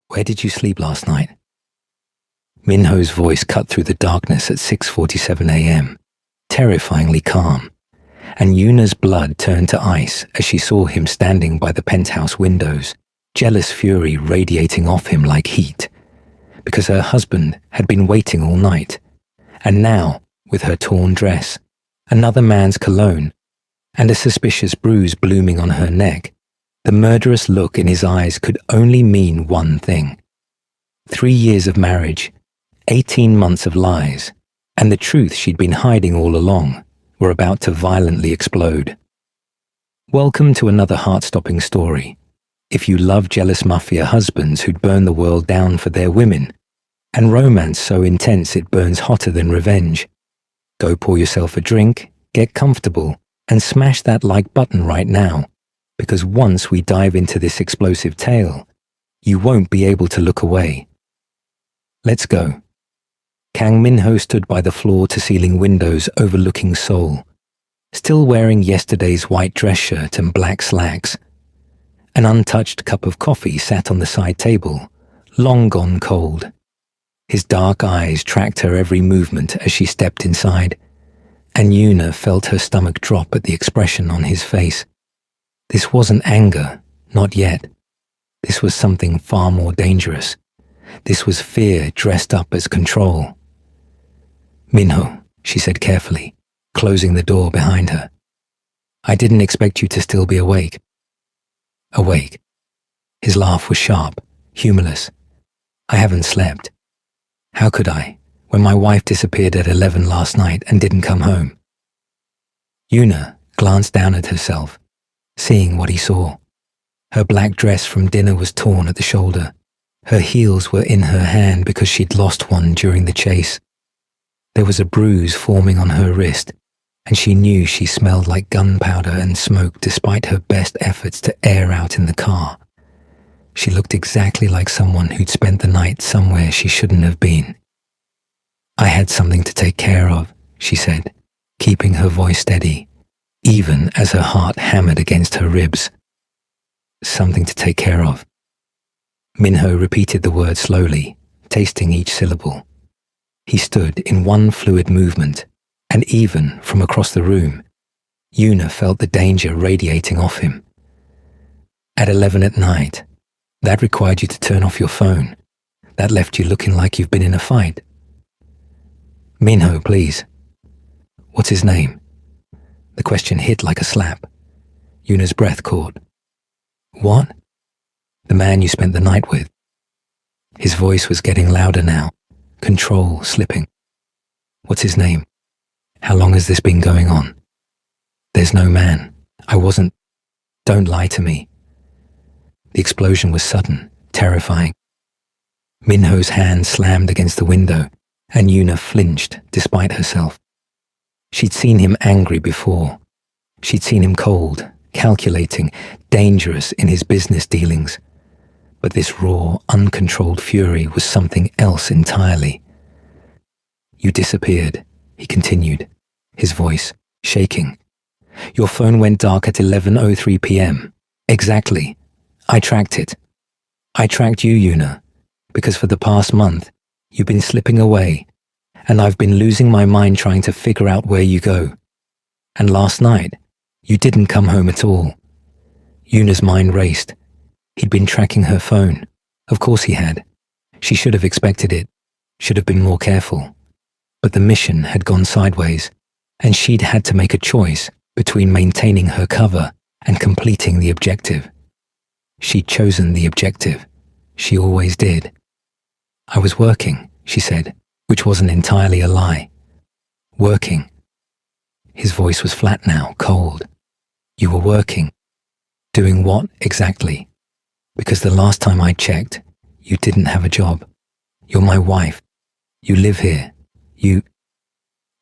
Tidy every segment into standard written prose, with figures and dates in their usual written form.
Where did you sleep last night? Minho's voice cut through the darkness at 6:47 a.m., terrifyingly calm, and Yuna's blood turned to ice as she saw him standing by the penthouse windows, jealous fury radiating off him like heat, because her husband had been waiting all night, and now, with her torn dress, another man's cologne, and a suspicious bruise blooming on her neck, the murderous look in his eyes could only mean one thing. 3 years of marriage, 18 months of lies, and the truth she'd been hiding all along were about to violently explode. Welcome to another heart-stopping story. If you love jealous mafia husbands who'd burn the world down for their women, and romance so intense it burns hotter than revenge, go pour yourself a drink, get comfortable, and smash that like button right now, because once we dive into this explosive tale, you won't be able to look away. Let's go. Kang Minho stood by the floor-to-ceiling windows overlooking Seoul, still wearing yesterday's white dress shirt and black slacks. An untouched cup of coffee sat on the side table, long gone cold. His dark eyes tracked her every movement as she stepped inside, and Yuna felt her stomach drop at the expression on his face. This wasn't anger, not yet. This was something far more dangerous. This was fear dressed up as control. "Minho," she said carefully, closing the door behind her. "I didn't expect you to still be awake." Awake. His laugh was sharp, humorless. "I haven't slept. How could I, when my wife disappeared at 11 last night and didn't come home?" Yuna glanced down at herself, seeing what he saw. Her black dress from dinner was torn at the shoulder. Her heels were in her hand because she'd lost one during the chase. There was a bruise forming on her wrist, and she knew she smelled like gunpowder and smoke despite her best efforts to air out in the car. She looked exactly like someone who'd spent the night somewhere she shouldn't have been. "I had something to take care of," she said, keeping her voice steady, even as her heart hammered against her ribs. "Something to take care of." Minho repeated the word slowly, tasting each syllable. He stood in one fluid movement, and even from across the room, Yuna felt the danger radiating off him. At 11 at night, that required you to turn off your phone. That left you looking like you've been in a fight. "Minho, please." "What's his name?" The question hit like a slap. Yuna's breath caught. "What?" "The man you spent the night with." His voice was getting louder now, control slipping. "What's his name? How long has this been going on?" "There's no man. I wasn't. Don't lie to me." The explosion was sudden, terrifying. Minho's hand slammed against the window, and Yuna flinched despite herself. She'd seen him angry before. She'd seen him cold, calculating, dangerous in his business dealings. But this raw, uncontrolled fury was something else entirely. "You disappeared," he continued, his voice shaking. "Your phone went dark at 11:03 p.m. Exactly. I tracked it. I tracked you, Yuna, because for the past month, you've been slipping away, and I've been losing my mind trying to figure out where you go. And last night, you didn't come home at all." Yuna's mind raced. He'd been tracking her phone. Of course he had. She should have expected it, should have been more careful. But the mission had gone sideways, and she'd had to make a choice between maintaining her cover and completing the objective. She'd chosen the objective. She always did. "I was working," she said, which wasn't entirely a lie. "Working." His voice was flat now, cold. "You were working. Doing what exactly? Because the last time I checked, you didn't have a job. You're my wife. You live here. You..."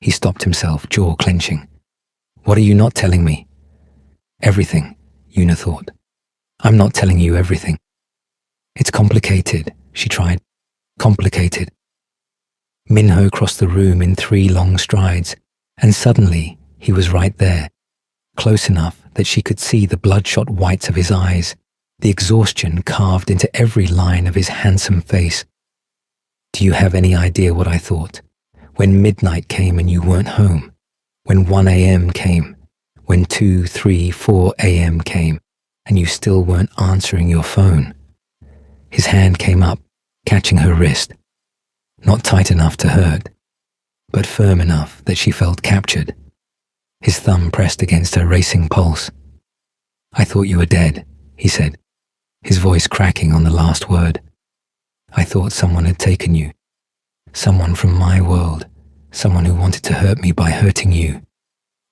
He stopped himself, jaw clenching. "What are you not telling me?" "Everything," Yuna thought. "I'm not telling you everything." "It's complicated," she tried. "Complicated." Minho crossed the room in 3 long strides, and suddenly he was right there, close enough that she could see the bloodshot whites of his eyes, the exhaustion carved into every line of his handsome face. Do you have any idea what I thought? When midnight came and you weren't home, when 1 a.m. came, when 2, 3, 4 a.m. came, and you still weren't answering your phone. His hand came up, catching her wrist, not tight enough to hurt, but firm enough that she felt captured. His thumb pressed against her racing pulse. I thought you were dead, he said, his voice cracking on the last word. I thought someone had taken you. Someone from my world, someone who wanted to hurt me by hurting you.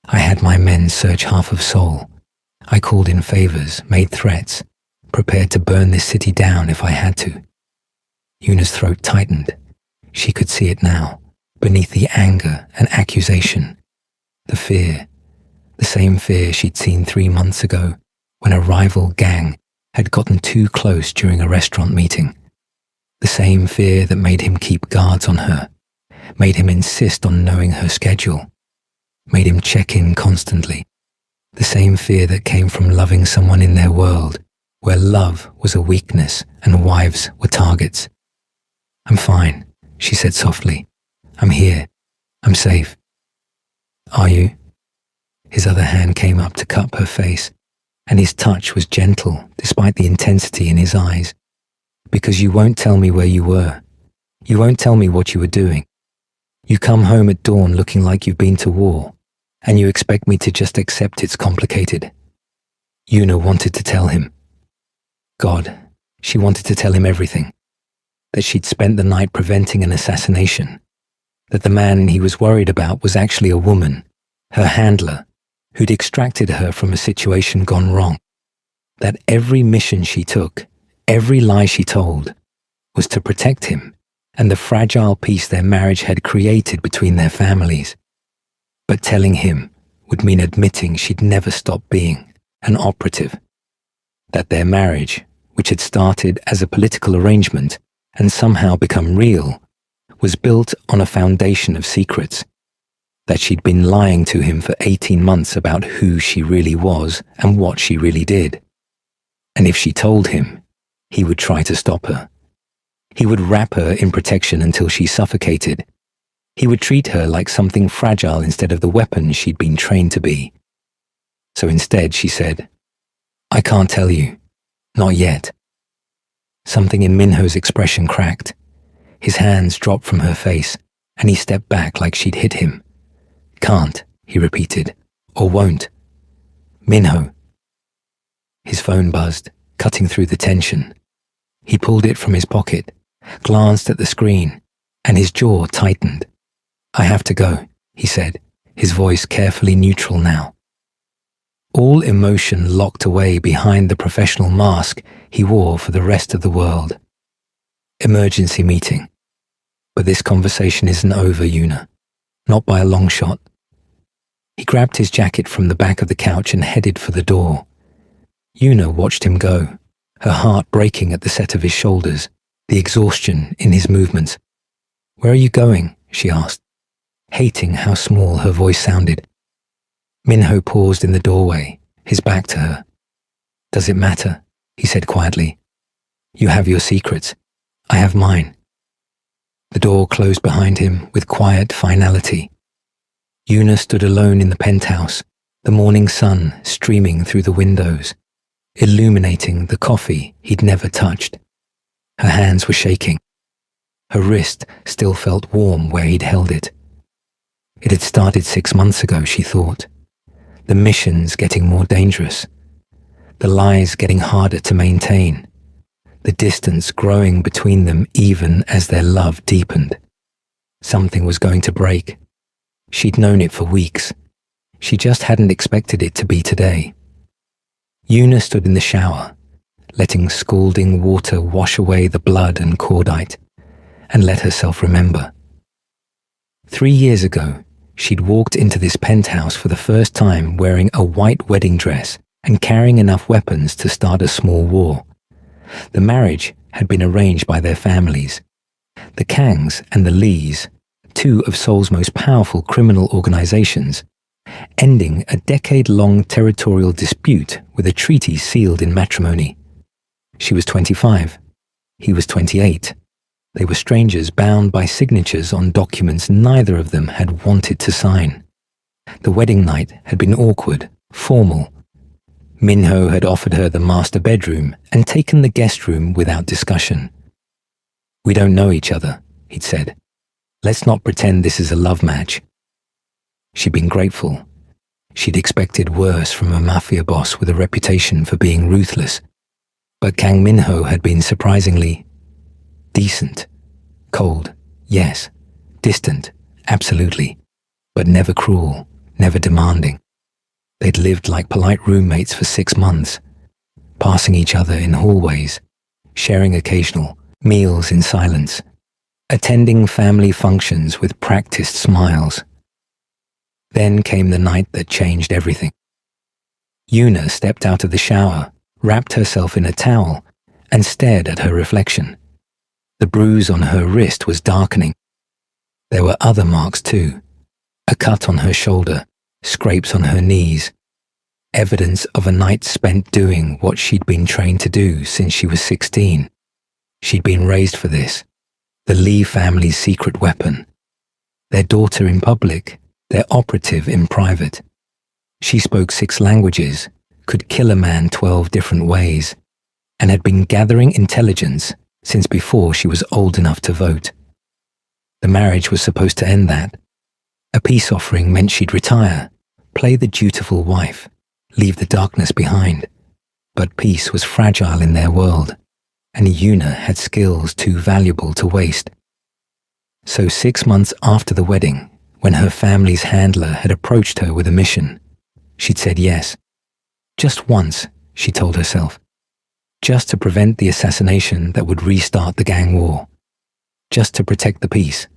I had my men search half of Seoul. I called in favors, made threats, prepared to burn this city down if I had to. Yuna's throat tightened. She could see it now, beneath the anger and accusation. The fear, the same fear she'd seen 3 months ago when a rival gang had gotten too close during a restaurant meeting. The same fear that made him keep guards on her, made him insist on knowing her schedule, made him check in constantly. The same fear that came from loving someone in their world, where love was a weakness and wives were targets. I'm fine, she said softly. I'm here. I'm safe. Are you? His other hand came up to cup her face, and his touch was gentle despite the intensity in his eyes. Because you won't tell me where you were. You won't tell me what you were doing. You come home at dawn looking like you've been to war, and you expect me to just accept it's complicated. Yuna wanted to tell him. God, she wanted to tell him everything. That she'd spent the night preventing an assassination. That the man he was worried about was actually a woman, her handler, who'd extracted her from a situation gone wrong. That every mission she took, every lie she told, was to protect him and the fragile peace their marriage had created between their families. But telling him would mean admitting she'd never stopped being an operative. That their marriage, which had started as a political arrangement and somehow become real, was built on a foundation of secrets. That she'd been lying to him for 18 months about who she really was and what she really did. And if she told him, he would try to stop her. He would wrap her in protection until she suffocated. He would treat her like something fragile instead of the weapon she'd been trained to be. So instead she said, I can't tell you. Not yet. Something in Minho's expression cracked. His hands dropped from her face, and he stepped back like she'd hit him. Can't, he repeated, or won't. Minho. His phone buzzed, cutting through the tension. He pulled it from his pocket, glanced at the screen, and his jaw tightened. I have to go, he said, his voice carefully neutral now. All emotion locked away behind the professional mask he wore for the rest of the world. Emergency meeting. But this conversation isn't over, Yuna. Not by a long shot. He grabbed his jacket from the back of the couch and headed for the door. Yuna watched him go, her heart breaking at the set of his shoulders, the exhaustion in his movements. Where are you going? She asked, hating how small her voice sounded. Minho paused in the doorway, his back to her. Does it matter? He said quietly. You have your secrets. I have mine. The door closed behind him with quiet finality. Yuna stood alone in the penthouse, the morning sun streaming through the windows, illuminating the coffee he'd never touched. Her hands were shaking. Her wrist still felt warm where he'd held it. It had started 6 months ago, she thought. The missions getting more dangerous. The lies getting harder to maintain. The distance growing between them even as their love deepened. Something was going to break. She'd known it for weeks. She just hadn't expected it to be today. Yuna stood in the shower, letting scalding water wash away the blood and cordite, and let herself remember. 3 years ago, she'd walked into this penthouse for the first time wearing a white wedding dress and carrying enough weapons to start a small war. The marriage had been arranged by their families. The Kangs and the Lees, two of Seoul's most powerful criminal organizations, ending a decade-long territorial dispute with a treaty sealed in matrimony. She was 25. He was 28. They were strangers bound by signatures on documents neither of them had wanted to sign. The wedding night had been awkward, formal. Minho had offered her the master bedroom and taken the guest room without discussion. "We don't know each other," he'd said. "Let's not pretend this is a love match." She'd been grateful. She'd expected worse from a mafia boss with a reputation for being ruthless. But Kang Minho had been surprisingly decent. Cold, yes. Distant, absolutely. But never cruel, never demanding. They'd lived like polite roommates for 6 months, passing each other in hallways, sharing occasional meals in silence, attending family functions with practiced smiles. Then came the night that changed everything. Yuna stepped out of the shower, wrapped herself in a towel, and stared at her reflection. The bruise on her wrist was darkening. There were other marks too. A cut on her shoulder, scrapes on her knees. Evidence of a night spent doing what she'd been trained to do since she was 16. She'd been raised for this. The Lee family's secret weapon. Their daughter in public, their operative in private. She spoke 6 languages, could kill a man 12 different ways, and had been gathering intelligence since before she was old enough to vote. The marriage was supposed to end that. A peace offering meant she'd retire, play the dutiful wife, leave the darkness behind. But peace was fragile in their world, and Yuna had skills too valuable to waste. So 6 months after the wedding, when her family's handler had approached her with a mission, she'd said yes. Just once, she told herself. Just to prevent the assassination that would restart the gang war. Just to protect the peace.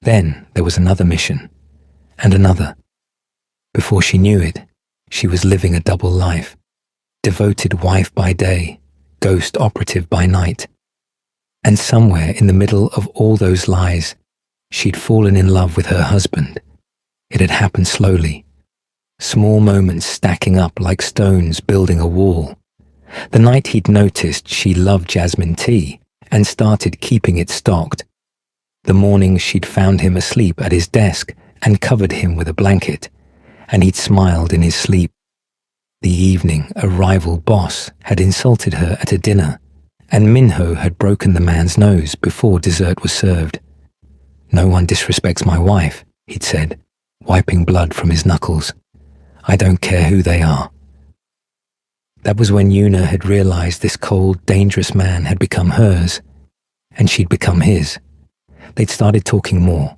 Then there was another mission, and another. Before she knew it, she was living a double life. Devoted wife by day, ghost operative by night. And somewhere in the middle of all those lies, she'd fallen in love with her husband. It had happened slowly. Small moments stacking up like stones building a wall. The night he'd noticed she loved jasmine tea and started keeping it stocked. The morning she'd found him asleep at his desk and covered him with a blanket, and he'd smiled in his sleep. The evening a rival boss had insulted her at a dinner, and Minho had broken the man's nose before dessert was served. "No one disrespects my wife," he'd said, wiping blood from his knuckles. "I don't care who they are." That was when Yuna had realized this cold, dangerous man had become hers, and she'd become his. They'd started talking more,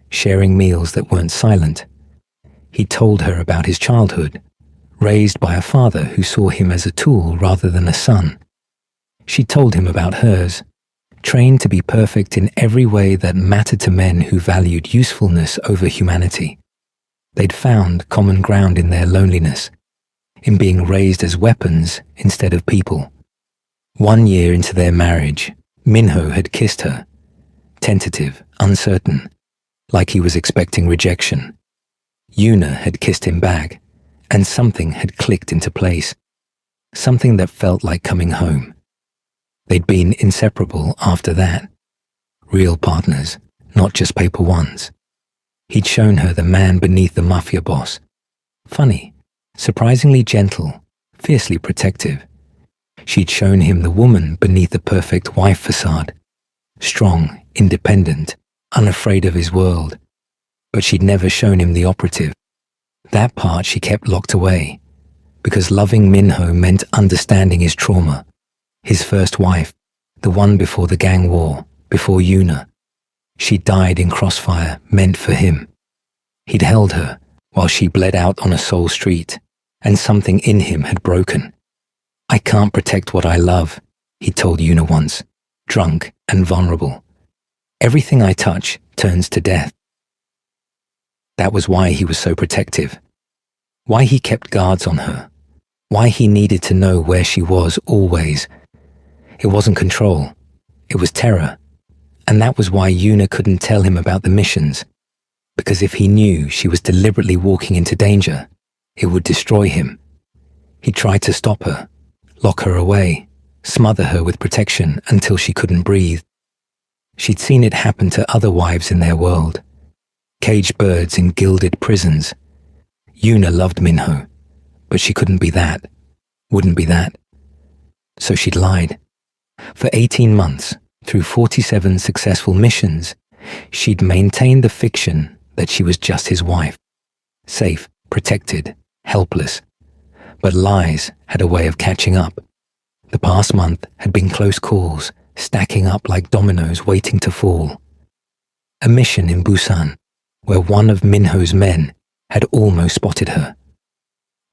sharing meals that weren't silent. He told her about his childhood, raised by a father who saw him as a tool rather than a son. She told him about hers, trained to be perfect in every way that mattered to men who valued usefulness over humanity. They'd found common ground in their loneliness, in being raised as weapons instead of people. 1 year into their marriage, Minho had kissed her, tentative, uncertain, like he was expecting rejection. Yuna had kissed him back, and something had clicked into place, something that felt like coming home. They'd been inseparable after that. Real partners, not just paper ones. He'd shown her the man beneath the mafia boss. Funny, surprisingly gentle, fiercely protective. She'd shown him the woman beneath the perfect wife facade. Strong, independent, unafraid of his world. But she'd never shown him the operative. That part she kept locked away, because loving Minho meant understanding his trauma. His first wife, the one before the gang war, before Yuna. She died in crossfire meant for him. He'd held her while she bled out on a soul street, and something in him had broken. "I can't protect what I love," he told Yuna once, drunk and vulnerable. "Everything I touch turns to death." That was why he was so protective. Why he kept guards on her. Why he needed to know where she was always. It wasn't control. It was terror. And that was why Yuna couldn't tell him about the missions. Because if he knew she was deliberately walking into danger, it would destroy him. He tried to stop her, lock her away, smother her with protection until she couldn't breathe. She'd seen it happen to other wives in their world. Caged birds in gilded prisons. Yuna loved Minho, but she couldn't be that, wouldn't be that. So she'd lied. For 18 months, through 47 successful missions, she'd maintained the fiction that she was just his wife. Safe, protected, helpless. But lies had a way of catching up. The past month had been close calls, stacking up like dominoes waiting to fall. A mission in Busan, where one of Minho's men had almost spotted her.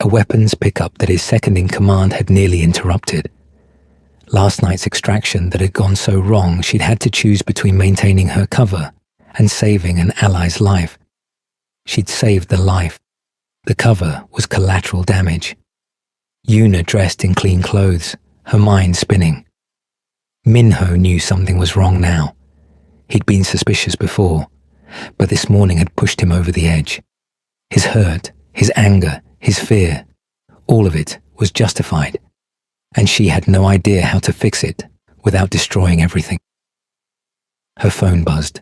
A weapons pickup that his second-in-command had nearly interrupted. Last night's extraction that had gone so wrong she'd had to choose between maintaining her cover and saving an ally's life. She'd saved the life. The cover was collateral damage. Yuna dressed in clean clothes, her mind spinning. Minho knew something was wrong now. He'd been suspicious before, but this morning had pushed him over the edge. His hurt, his anger, his fear, all of it was justified, and she had no idea how to fix it without destroying everything. Her phone buzzed.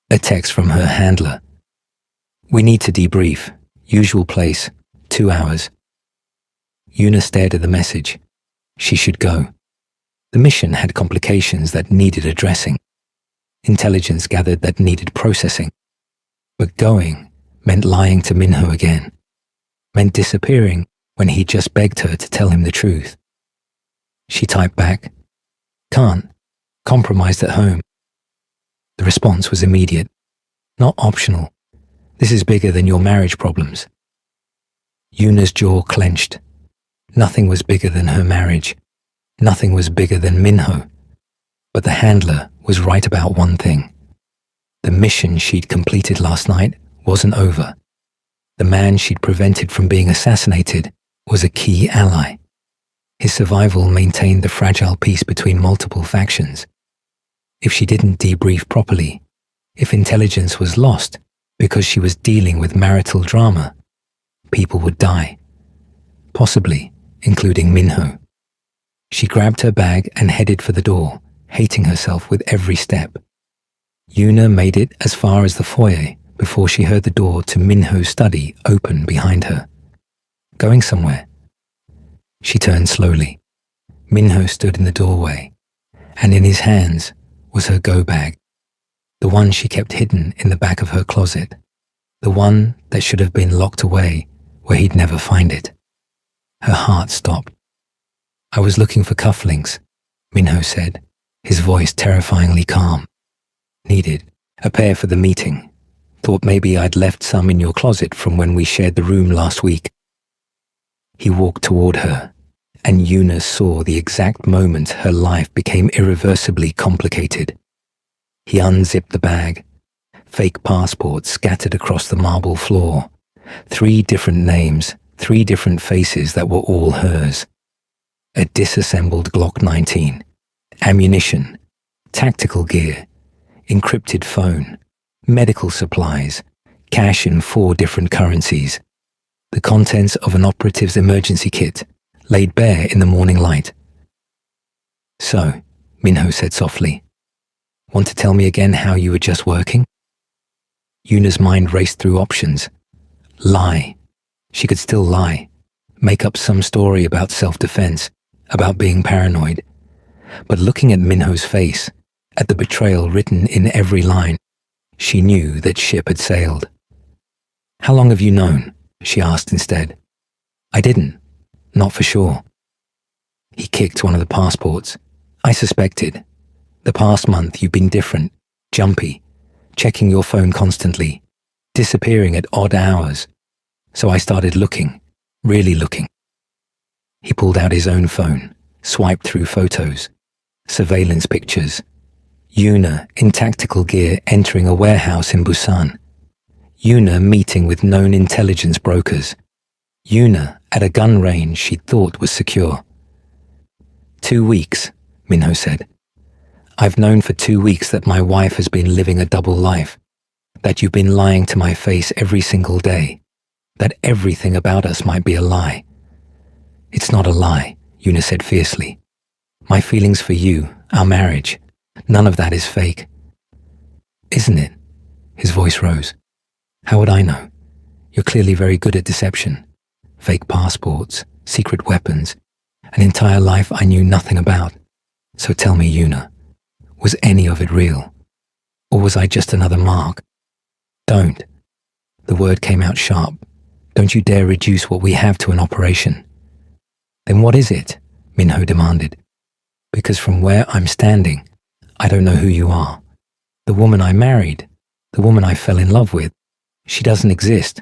A text from her handler. "We need to debrief. Usual place, 2 hours." Yuna stared at the message. She should go. The mission had complications that needed addressing. Intelligence gathered that needed processing. But going meant lying to Minho again. Meant disappearing when he just begged her to tell him the truth. She typed back, "Can't. Compromised at home." The response was immediate. "Not optional. This is bigger than your marriage problems." Yuna's jaw clenched. Nothing was bigger than her marriage. Nothing was bigger than Minho. But the handler was right about one thing. The mission she'd completed last night wasn't over. The man she'd prevented from being assassinated was a key ally. His survival maintained the fragile peace between multiple factions. If she didn't debrief properly, if intelligence was lost because she was dealing with marital drama, people would die. Possibly, including Minho. She grabbed her bag and headed for the door, hating herself with every step. Yuna made it as far as the foyer before she heard the door to Minho's study open behind her. Going somewhere? She turned slowly. Minho stood in the doorway, and in his hands was her go bag, the one she kept hidden in the back of her closet, the one that should have been locked away where he'd never find it. Her heart stopped. "I was looking for cufflinks," Minho said, his voice terrifyingly calm. "Needed a pair for the meeting. Thought maybe I'd left some in your closet from when we shared the room last week." He walked toward her, and Yuna saw the exact moment her life became irreversibly complicated. He unzipped the bag. Fake passports scattered across the marble floor. 3 different names, 3 different faces that were all hers. A disassembled Glock 19, ammunition, tactical gear, encrypted phone, medical supplies, cash in 4 different currencies. The contents of an operative's emergency kit, laid bare in the morning light. "So," Minho said softly, "want to tell me again how you were just working?" Yuna's mind raced through options. Lie. She could still lie. Make up some story about self-defense, about being paranoid. But looking at Minho's face, at the betrayal written in every line, she knew that ship had sailed. "How long have you known?" she asked instead. "I didn't. Not for sure." He kicked one of the passports. "I suspected. The past month you've been different, jumpy, checking your phone constantly, disappearing at odd hours. So I started looking, really looking." He pulled out his own phone, swiped through photos, surveillance pictures. Yuna in tactical gear entering a warehouse in Busan. Yuna meeting with known intelligence brokers. Yuna at a gun range she thought was secure. 2 weeks, Minho said. "I've known for 2 weeks that my wife has been living a double life, that you've been lying to my face every single day, that everything about us might be a lie." "It's not a lie," Yuna said fiercely. My feelings for you, our marriage, none of that is fake. Isn't it? His voice rose. How would I know? You're clearly very good at deception. Fake passports, secret weapons, an entire life I knew nothing about. So tell me, Una, was any of it real? Or was I just another mark? Don't. The word came out sharp. Don't you dare reduce what we have to an operation. Then what is it? Minho demanded. Because from where I'm standing, I don't know who you are. The woman I married, the woman I fell in love with, she doesn't exist.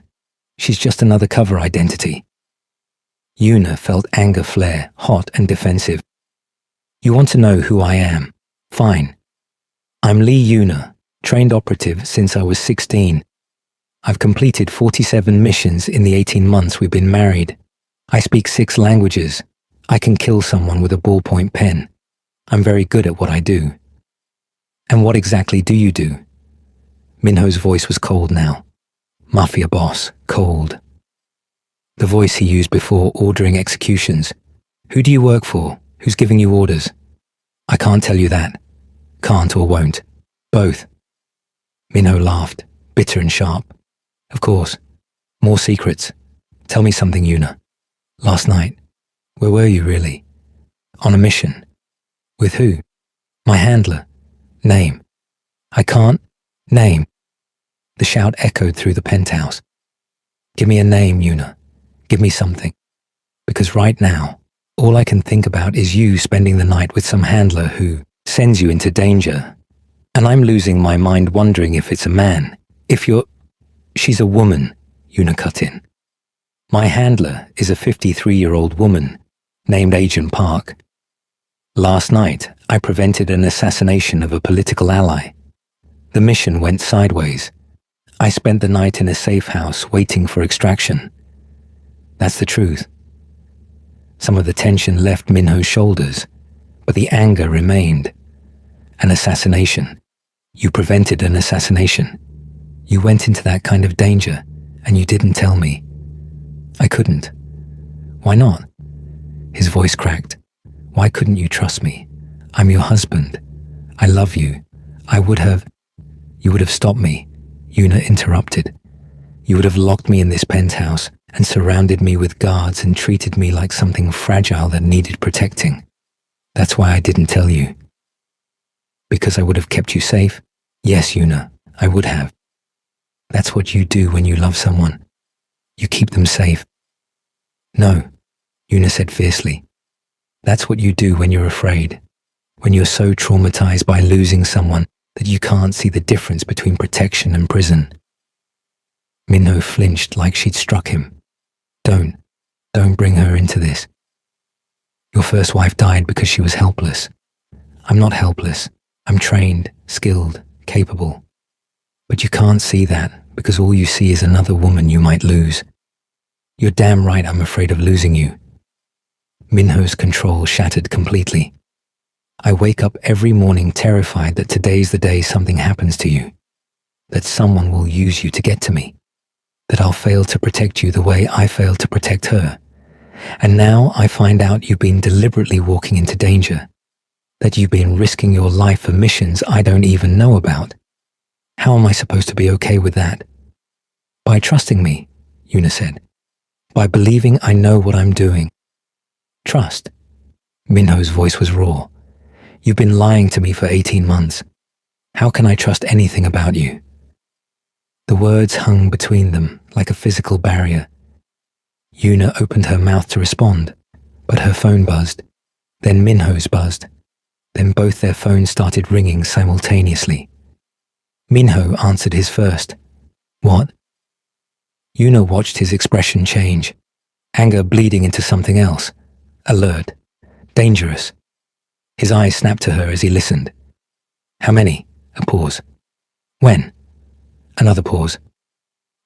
She's just another cover identity. Una felt anger flare, hot and defensive. You want to know who I am? Fine. I'm Lee Una, trained operative since I was 16. I've completed 47 missions in the 18 months we've been married. I speak 6 languages. I can kill someone with a ballpoint pen. I'm very good at what I do. And what exactly do you do? Minho's voice was cold now. Mafia boss, cold. The voice he used before ordering executions. Who do you work for? Who's giving you orders? I can't tell you that. Can't or won't. Both. Minho laughed, bitter and sharp. Of course. More secrets. Tell me something, Una. Last night. Where were you really? On a mission. With who? My handler. Name. I can't. Name. The shout echoed through the penthouse. Give me a name, Una. Give me something. Because right now, all I can think about is you spending the night with some handler who sends you into danger. And I'm losing my mind wondering if it's a man. If you're... She's a woman, Una cut in. My handler is a 53-year-old woman named Agent Park. Last night, I prevented an assassination of a political ally. The mission went sideways. I spent the night in a safe house waiting for extraction. That's the truth. Some of the tension left Minho's shoulders, but the anger remained. An assassination. You prevented an assassination. You went into that kind of danger, and you didn't tell me. I couldn't. Why not? His voice cracked. Why couldn't you trust me? I'm your husband. I love you. I would have... You would have stopped me, Una interrupted. You would have locked me in this penthouse and surrounded me with guards and treated me like something fragile that needed protecting. That's why I didn't tell you. Because I would have kept you safe? Yes, Una, I would have. That's what you do when you love someone. You keep them safe. No, Una said fiercely. That's what you do when you're afraid. When you're so traumatized by losing someone that you can't see the difference between protection and prison. Minho flinched like she'd struck him. Don't bring her into this. Your first wife died because she was helpless. I'm not helpless. I'm trained, skilled, capable. But you can't see that because all you see is another woman you might lose. You're damn right I'm afraid of losing you. Minho's control shattered completely. I wake up every morning terrified that today's the day something happens to you. That someone will use you to get to me. That I'll fail to protect you the way I failed to protect her. And now I find out you've been deliberately walking into danger. That you've been risking your life for missions I don't even know about. How am I supposed to be okay with that? By trusting me, Una said. By believing I know what I'm doing. Trust. Minho's voice was raw. You've been lying to me for 18 months. How can I trust anything about you? The words hung between them like a physical barrier. Una opened her mouth to respond, but her phone buzzed. Then Minho's buzzed. Then both their phones started ringing simultaneously. Minho answered his first. What? Una watched his expression change. Anger bleeding into something else. Alert. Dangerous. His eyes snapped to her as he listened. How many? A pause. When? Another pause.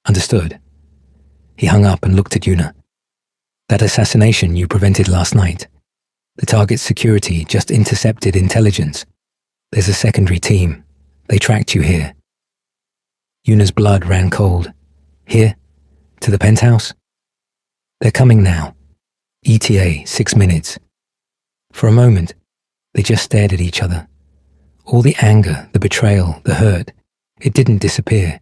Understood. He hung up and looked at Una. That assassination you prevented last night. The target's security just intercepted intelligence. There's a secondary team. They tracked you here. Una's blood ran cold. Here? To the penthouse? They're coming now. ETA, 6 minutes. For a moment, They just stared at each other. All the anger, the betrayal, the hurt, it didn't disappear,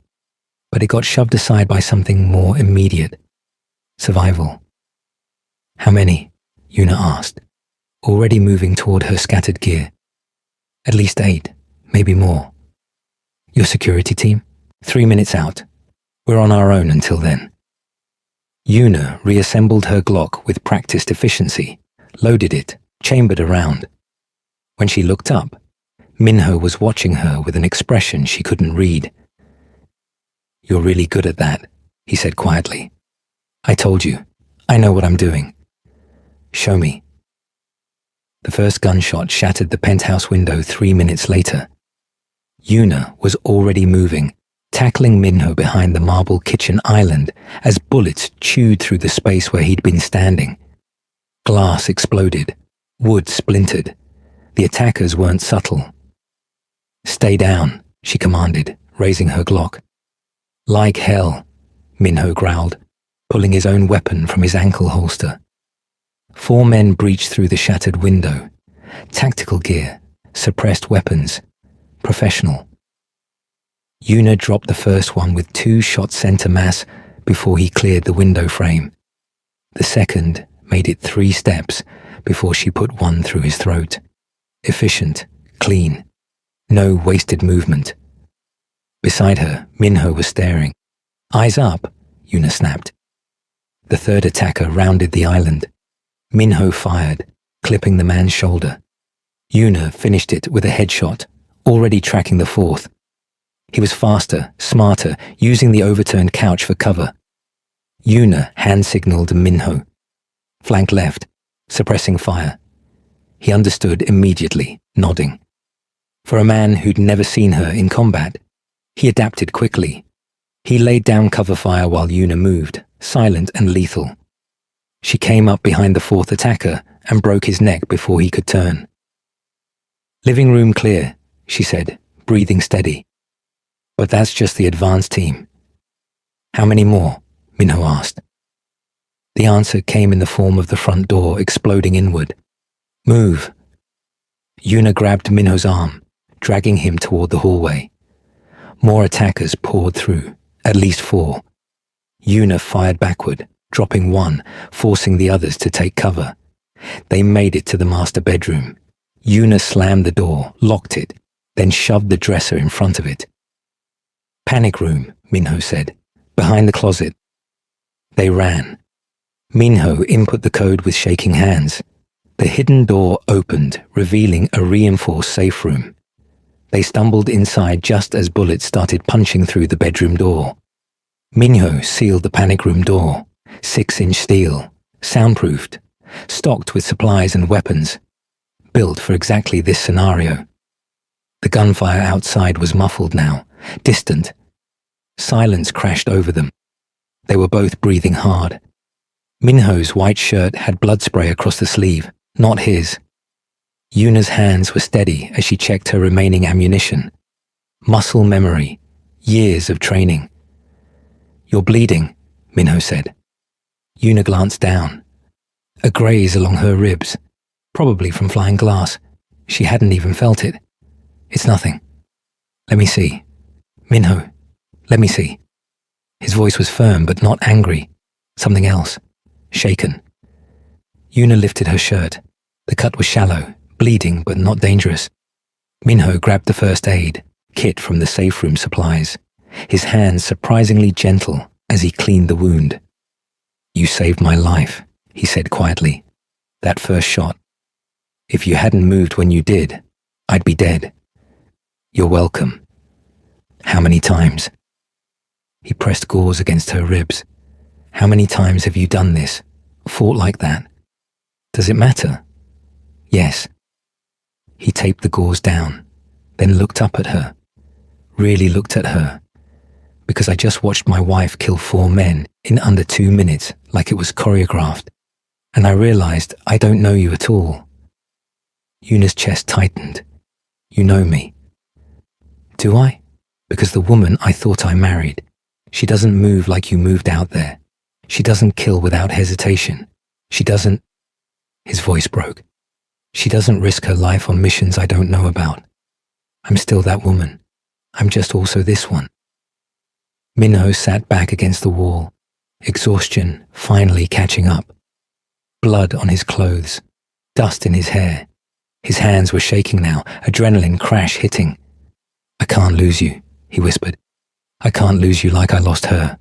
but it got shoved aside by something more immediate. Survival. How many? Yuna asked, already moving toward her scattered gear. At least 8, maybe more. Your security team? 3 minutes out. We're on our own until then. Yuna reassembled her Glock with practiced efficiency, loaded it, chambered around. When she looked up, Minho was watching her with an expression she couldn't read. You're really good at that, he said quietly. I told you, I know what I'm doing. Show me. The first gunshot shattered the penthouse window 3 minutes later. Yuna was already moving, tackling Minho behind the marble kitchen island as bullets chewed through the space where he'd been standing. Glass exploded, wood splintered. The attackers weren't subtle. Stay down, she commanded, raising her Glock. Like hell, Minho growled, pulling his own weapon from his ankle holster. 4 men breached through the shattered window. Tactical gear, suppressed weapons, professional. Yuna dropped the first one with 2 shots center mass before he cleared the window frame. The second made it 3 steps before she put one through his throat. Efficient, clean, no wasted movement. Beside her, Minho was staring. Eyes up, Yuna snapped. The third attacker rounded the island. Minho fired, clipping the man's shoulder. Yuna finished it with a headshot, already tracking the fourth. He was faster, smarter, using the overturned couch for cover. Yuna hand-signaled Minho. Flank left, suppressing fire. He understood immediately, nodding. For a man who'd never seen her in combat, he adapted quickly. He laid down cover fire while Yuna moved, silent and lethal. She came up behind the fourth attacker and broke his neck before he could turn. Living room clear, she said, breathing steady. But that's just the advance team. How many more? Minho asked. The answer came in the form of the front door exploding inward. Move. Yuna grabbed Minho's arm, dragging him toward the hallway. More attackers poured through, at least 4. Yuna fired backward, dropping one, forcing the others to take cover. They made it to the master bedroom. Yuna slammed the door, locked it, then shoved the dresser in front of it. Panic room, Minho said, behind the closet. They ran. Minho input the code with shaking hands. The hidden door opened, revealing a reinforced safe room. They stumbled inside just as bullets started punching through the bedroom door. Minho sealed the panic room door, 6-inch steel, soundproofed, stocked with supplies and weapons, built for exactly this scenario. The gunfire outside was muffled now, distant. Silence crashed over them. They were both breathing hard. Minho's white shirt had blood spray across the sleeve, not his. Yuna's hands were steady as she checked her remaining ammunition. Muscle memory, years of training. You're bleeding, Minho said. Yuna glanced down. A graze along her ribs, probably from flying glass. She hadn't even felt it. It's nothing. Let me see. Minho, let me see. His voice was firm but not angry. Something else. Shaken. Yuna lifted her shirt. The cut was shallow, bleeding but not dangerous. Minho grabbed the first aid kit from the safe room supplies, his hands surprisingly gentle as he cleaned the wound. You saved my life, he said quietly. That first shot. If you hadn't moved when you did, I'd be dead. You're welcome. How many times? He pressed gauze against her ribs. How many times have you done this? Fought like that? Does it matter? Yes. He taped the gauze down, then looked up at her. Really looked at her. Because I just watched my wife kill 4 men in under 2 minutes like it was choreographed. And I realized I don't know you at all. Yuna's chest tightened. You know me. Do I? Because the woman I thought I married, she doesn't move like you moved out there. She doesn't kill without hesitation. She doesn't... His voice broke. She doesn't risk her life on missions I don't know about. I'm still that woman. I'm just also this one. Minho sat back against the wall, exhaustion finally catching up. Blood on his clothes, dust in his hair. His hands were shaking now, adrenaline crash hitting. I can't lose you, he whispered. I can't lose you like I lost her.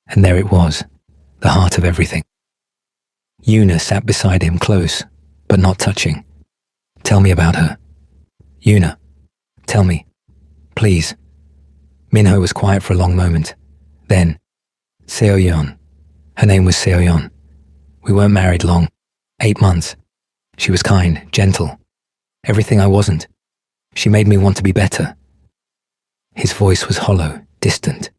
And there it was, the heart of everything. Una sat beside him close, but not touching. Tell me about her. Una, tell me, please. Minho was quiet for a long moment. Then, Seoyeon. Her name was Seoyeon. We weren't married long. 8 months. She was kind, gentle. Everything I wasn't. She made me want to be better. His voice was hollow, distant.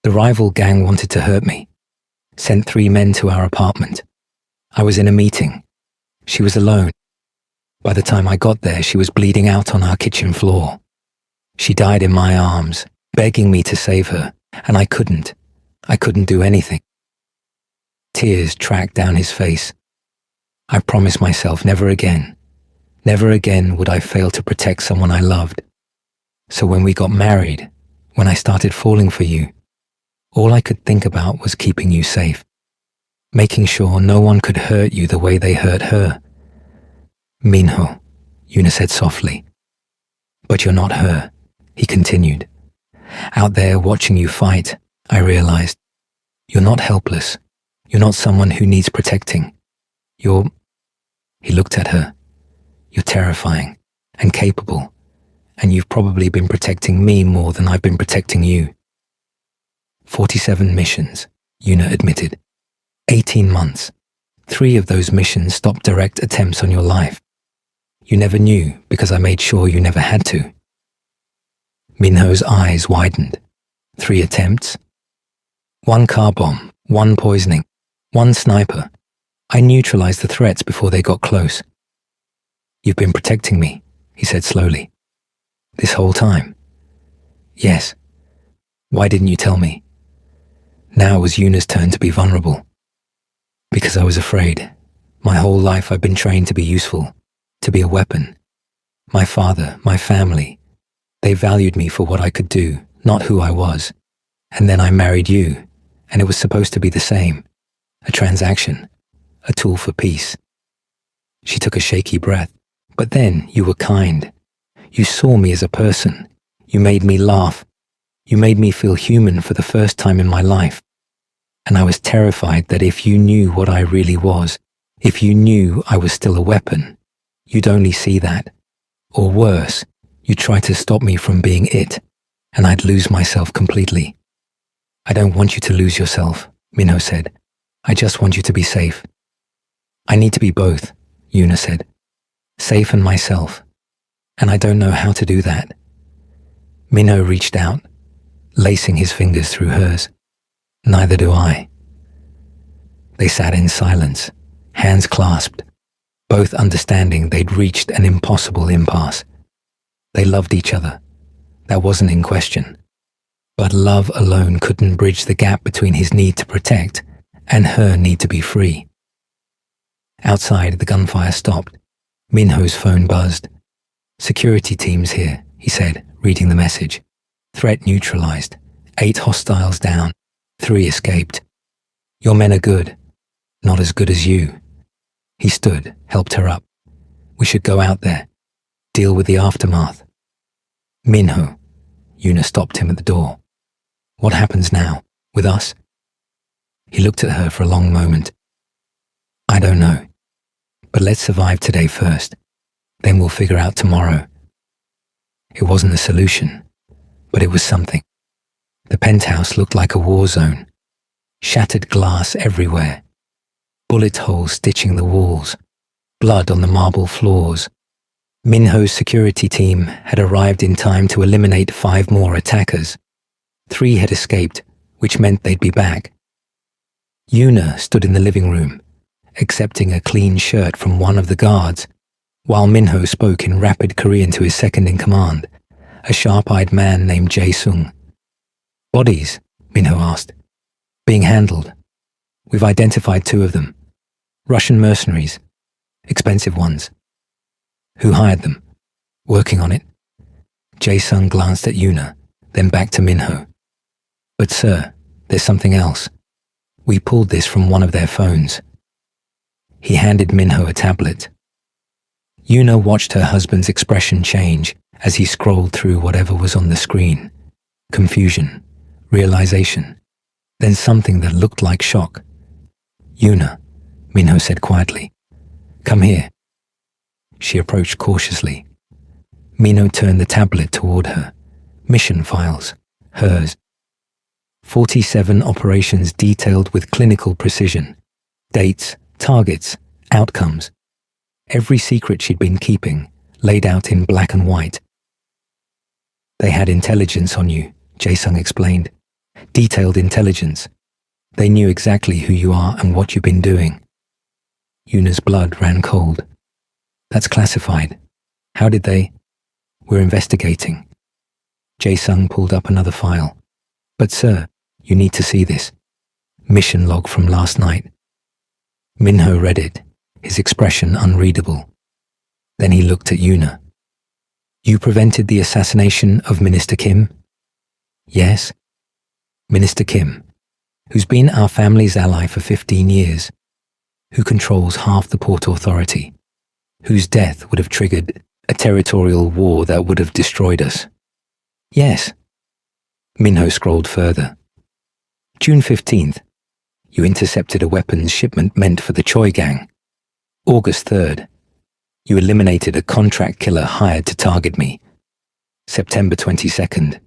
The rival gang wanted to hurt me. Sent 3 men to our apartment. I was in a meeting. She was alone. By the time I got there, she was bleeding out on our kitchen floor. She died in my arms, begging me to save her, and I couldn't. I couldn't do anything. Tears tracked down his face. I promised myself never again would I fail to protect someone I loved. So when we got married, when I started falling for you, all I could think about was keeping you safe, making sure no one could hurt you the way they hurt her. Minho, Una said softly. But you're not her, he continued. Out there watching you fight, I realized. You're not helpless. You're not someone who needs protecting. He looked at her. You're terrifying and capable, and you've probably been protecting me more than I've been protecting you. 47 missions, Una admitted. 18 months. 3 of those missions stopped direct attempts on your life. You never knew because I made sure you never had to. Minho's eyes widened. 3 attempts? 1 car bomb, 1 poisoning, 1 sniper. I neutralized the threats before they got close. You've been protecting me, he said slowly. This whole time? Yes. Why didn't you tell me? Now it was Una's turn to be vulnerable. Because I was afraid. My whole life I've been trained to be useful, to be a weapon. My father, my family, they valued me for what I could do, not who I was. And then I married you, and it was supposed to be the same. A transaction, a tool for peace. She took a shaky breath. But then you were kind. You saw me as a person. You made me laugh. You made me feel human for the first time in my life. And I was terrified that if you knew what I really was, if you knew I was still a weapon, you'd only see that. Or worse, you'd try to stop me from being it, and I'd lose myself completely. I don't want you to lose yourself, Minho said. I just want you to be safe. I need to be both, Una said. Safe and myself. And I don't know how to do that. Minho reached out, lacing his fingers through hers. Neither do I. They sat in silence, hands clasped, both understanding they'd reached an impossible impasse. They loved each other. That wasn't in question. But love alone couldn't bridge the gap between his need to protect and her need to be free. Outside, the gunfire stopped. Minho's phone buzzed. Security teams here, he said, reading the message. Threat neutralized. 8 hostiles down. 3 escaped. Your men are good. Not as good as you. He stood, helped her up. We should go out there. Deal with the aftermath. Minho. Una stopped him at the door. What happens now? With us? He looked at her for a long moment. I don't know. But let's survive today first. Then we'll figure out tomorrow. It wasn't a solution, but it was something. The penthouse looked like a war zone. Shattered glass everywhere. Bullet holes stitching the walls. Blood on the marble floors. Minho's security team had arrived in time to eliminate 5 more attackers. 3 had escaped, which meant they'd be back. Una stood in the living room, accepting a clean shirt from one of the guards, while Minho spoke in rapid Korean to his second-in-command, a sharp-eyed man named Jae-sung. Bodies? Minho asked. Being handled. We've identified 2 of them. Russian mercenaries. Expensive ones. Who hired them? Working on it? Jae-sung glanced at Yuna, then back to Minho. But sir, there's something else. We pulled this from one of their phones. He handed Minho a tablet. Yuna watched her husband's expression change as he scrolled through whatever was on the screen. Confusion, realization, then something that looked like shock. Yuna, Minho said quietly. Come here. She approached cautiously. Minho turned the tablet toward her. Mission files. Hers. 47 operations detailed with clinical precision. Dates, targets, outcomes. Every secret she'd been keeping, laid out in black and white. They had intelligence on you, Jae-sung explained. Detailed intelligence. They knew exactly who you are and what you've been doing. Yuna's blood ran cold. That's classified. How did they? We're investigating. Jae-sung pulled up another file. But sir, you need to see this. Mission log from last night. Minho read it, his expression unreadable. Then he looked at Yuna. You prevented the assassination of Minister Kim? Yes. Minister Kim, who's been our family's ally for 15 years, who controls half the Port Authority, whose death would have triggered a territorial war that would have destroyed us. Yes. Minho scrolled further. June 15th, you intercepted a weapons shipment meant for the Choi gang. August 3rd, you eliminated a contract killer hired to target me. September 22nd,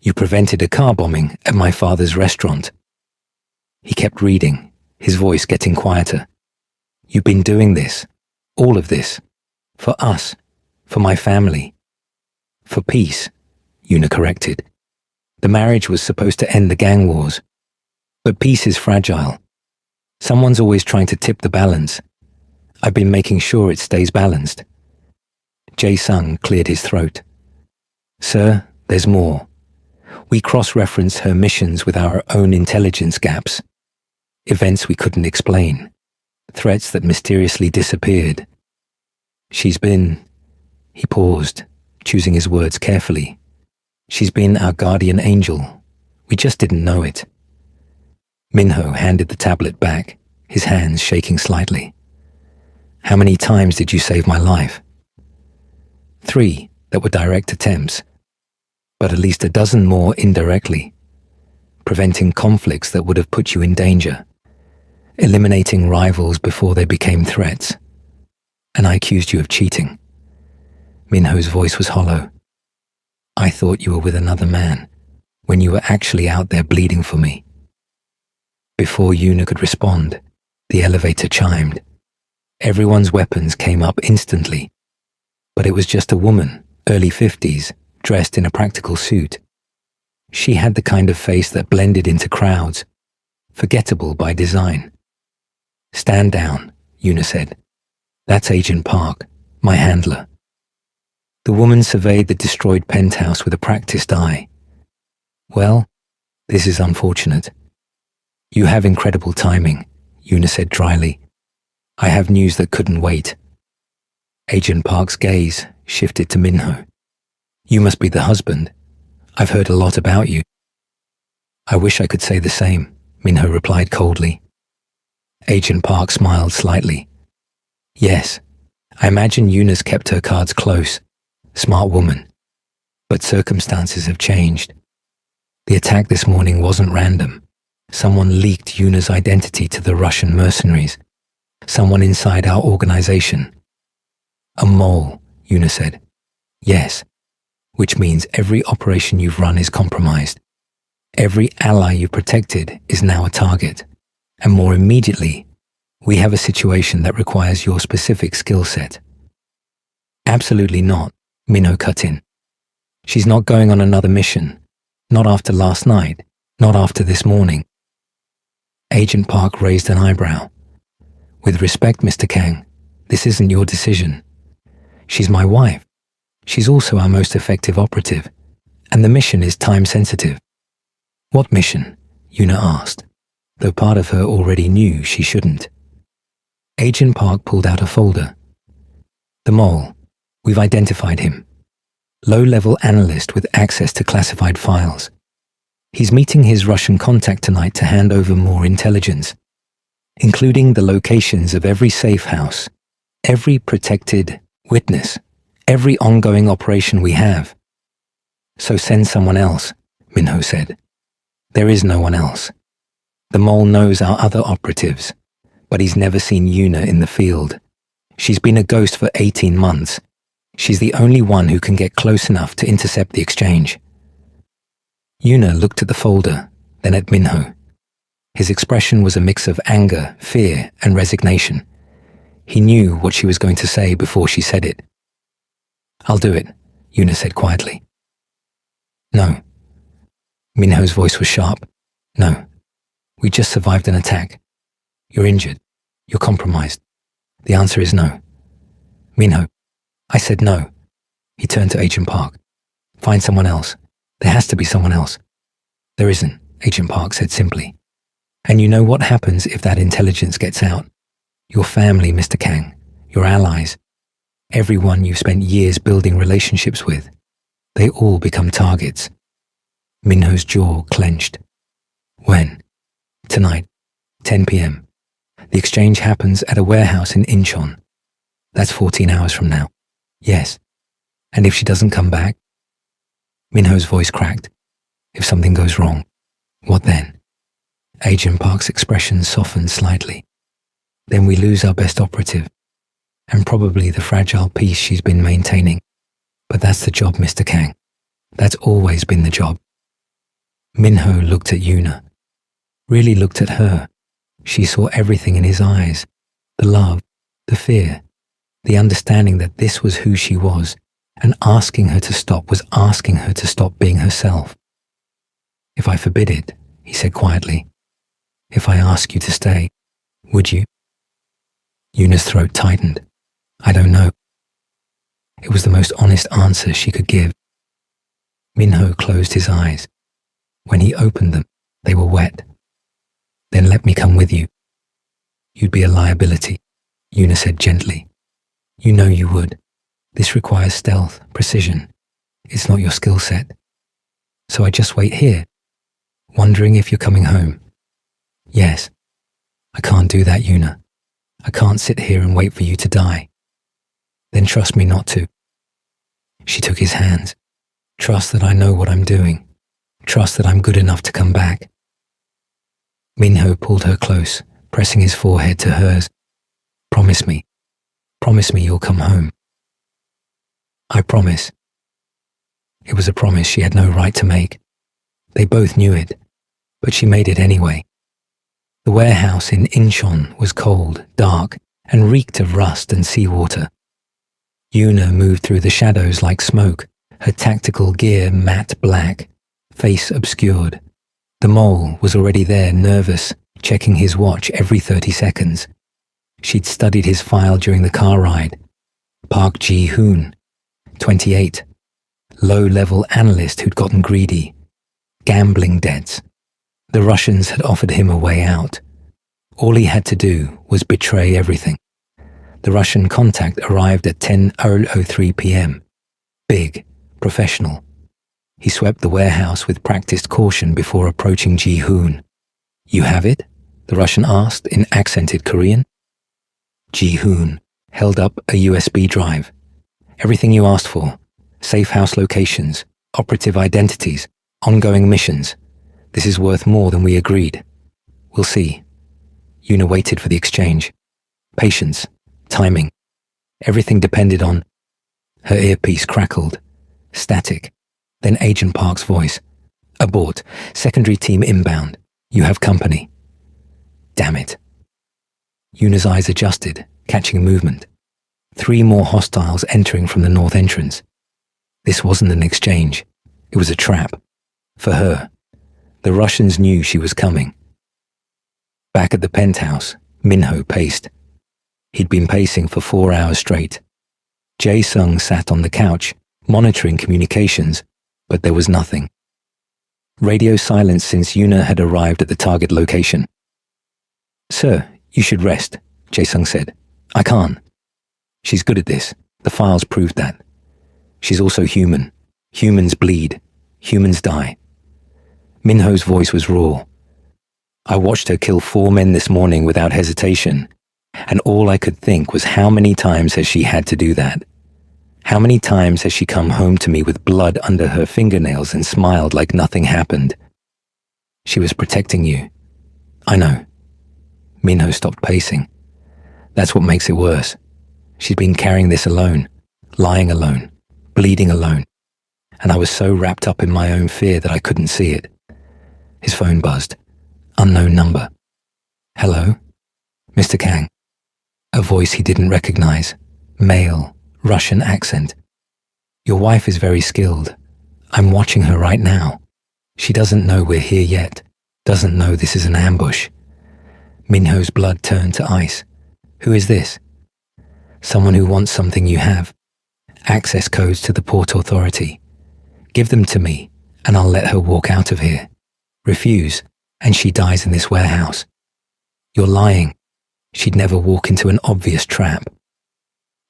you prevented a car bombing at my father's restaurant. He kept reading, his voice getting quieter. You've been doing this, all of this, for us, for my family. For peace, Yuna corrected. The marriage was supposed to end the gang wars. But peace is fragile. Someone's always trying to tip the balance. I've been making sure it stays balanced. Jae-sung cleared his throat. Sir, there's more. We cross-reference her missions with our own intelligence gaps. Events we couldn't explain. Threats that mysteriously disappeared. She's been... He paused, choosing his words carefully. She's been our guardian angel. We just didn't know it. Minho handed the tablet back, his hands shaking slightly. How many times did you save my life? 3 that were direct attempts, but at least a dozen more indirectly, preventing conflicts that would have put you in danger, eliminating rivals before they became threats. And I accused you of cheating. Minho's voice was hollow. I thought you were with another man, when you were actually out there bleeding for me. Before Yuna could respond, the elevator chimed. Everyone's weapons came up instantly. But it was just a woman, early 50s, dressed in a practical suit. She had the kind of face that blended into crowds, forgettable by design. Stand down, Yuna said. That's Agent Park, my handler. The woman surveyed the destroyed penthouse with a practiced eye. Well, this is unfortunate. You have incredible timing, Yuna said dryly. I have news that couldn't wait. Agent Park's gaze shifted to Minho. You must be the husband. I've heard a lot about you. I wish I could say the same, Minho replied coldly. Agent Park smiled slightly. Yes, I imagine Yuna's kept her cards close. Smart woman. But circumstances have changed. The attack this morning wasn't random. Someone leaked Yuna's identity to the Russian mercenaries. Someone inside our organization. A mole, Yuna said. Yes, which means every operation you've run is compromised. Every ally you protected is now a target. And more immediately, we have a situation that requires your specific skill set. Absolutely not, Minho cut in. She's not going on another mission. Not after last night. Not after this morning. Agent Park raised an eyebrow. With respect, Mr. Kang, this isn't your decision. She's my wife. She's also our most effective operative. And the mission is time-sensitive. What mission? Yuna asked, though part of her already knew she shouldn't. Agent Park pulled out a folder. The mole. We've identified him. Low-level analyst with access to classified files. He's meeting his Russian contact tonight to hand over more intelligence, including the locations of every safe house, every protected witness, every ongoing operation we have. So send someone else, Minho said. There is no one else. The mole knows our other operatives, but he's never seen Yuna in the field. She's been a ghost for 18 months. She's the only one who can get close enough to intercept the exchange. Yuna looked at the folder, then at Minho. His expression was a mix of anger, fear, and resignation. He knew what she was going to say before she said it. I'll do it, Yuna said quietly. No. Minho's voice was sharp. No. We just survived an attack. You're injured. You're compromised. The answer is no. Minho. I said no. He turned to Agent Park. Find someone else. There has to be someone else. There isn't, Agent Park said simply. And you know what happens if that intelligence gets out? Your family, Mr. Kang. Your allies. Everyone you've spent years building relationships with. They all become targets. Minho's jaw clenched. When? Tonight, 10 p.m. The exchange happens at a warehouse in Incheon. That's 14 hours from now. Yes. And if she doesn't come back? Minho's voice cracked. If something goes wrong, what then? Agent Park's expression softened slightly. Then we lose our best operative, and probably the fragile peace she's been maintaining. But that's the job, Mr. Kang. That's always been the job. Minho looked at Yuna. Really looked at her. She saw everything in his eyes. The love, the fear, the understanding that this was who she was, and asking her to stop was asking her to stop being herself. If I forbid it, he said quietly, if I ask you to stay, would you? Yuna's throat tightened. I don't know. It was the most honest answer she could give. Minho closed his eyes. When he opened them, they were wet. Then let me come with you. You'd be a liability, Yuna said gently. You know you would. This requires stealth, precision. It's not your skill set. So I just wait here, wondering if you're coming home. Yes. I can't do that, Yuna. I can't sit here and wait for you to die. Then trust me not to. She took his hands. Trust that I know what I'm doing. Trust that I'm good enough to come back. Minho pulled her close, pressing his forehead to hers. Promise me. Promise me you'll come home. I promise. It was a promise she had no right to make. They both knew it, but she made it anyway. The warehouse in Incheon was cold, dark, and reeked of rust and seawater. Yuna moved through the shadows like smoke, her tactical gear matte black, face obscured. The mole was already there, nervous, checking his watch every 30 seconds. She'd studied his file during the car ride. Park Ji-hoon, 28, low-level analyst who'd gotten greedy. Gambling debts. The Russians had offered him a way out. All he had to do was betray everything. The Russian contact arrived at 10:03 p.m. Big, professional. He swept the warehouse with practiced caution before approaching Ji-hoon. You have it? The Russian asked in accented Korean. Ji-hoon held up a USB drive. Everything you asked for. Safe house locations, operative identities, ongoing missions. This is worth more than we agreed. We'll see. Yuna waited for the exchange. Patience, timing. Everything depended on... Her earpiece crackled. Static. Then Agent Park's voice. Abort. Secondary team inbound. You have company. Damn it. Yuna's eyes adjusted, catching movement. 3 more hostiles entering from the north entrance. This wasn't an exchange. It was a trap. For her. The Russians knew she was coming. Back at the penthouse, Minho paced. He'd been pacing for 4 hours straight. Jae-sung sat on the couch, monitoring communications, but there was nothing. Radio silence since Yuna had arrived at the target location. Sir, you should rest, Jae-sung said. I can't. She's good at this. The files proved that. She's also human. Humans bleed. Humans die. Minho's voice was raw. I watched her kill 4 men this morning without hesitation, and all I could think was how many times has she had to do that? How many times has she come home to me with blood under her fingernails and smiled like nothing happened? She was protecting you. I know. Minho stopped pacing. That's what makes it worse. She's been carrying this alone, lying alone, bleeding alone, and I was so wrapped up in my own fear that I couldn't see it. His phone buzzed. Unknown number. Hello? Mr. Kang. A voice he didn't recognize. Male, Russian accent. Your wife is very skilled. I'm watching her right now. She doesn't know we're here yet. Doesn't know this is an ambush. Minho's blood turned to ice. Who is this? Someone who wants something you have. Access codes to the Port Authority. Give them to me, and I'll let her walk out of here. Refuse, and she dies in this warehouse. You're lying. She'd never walk into an obvious trap.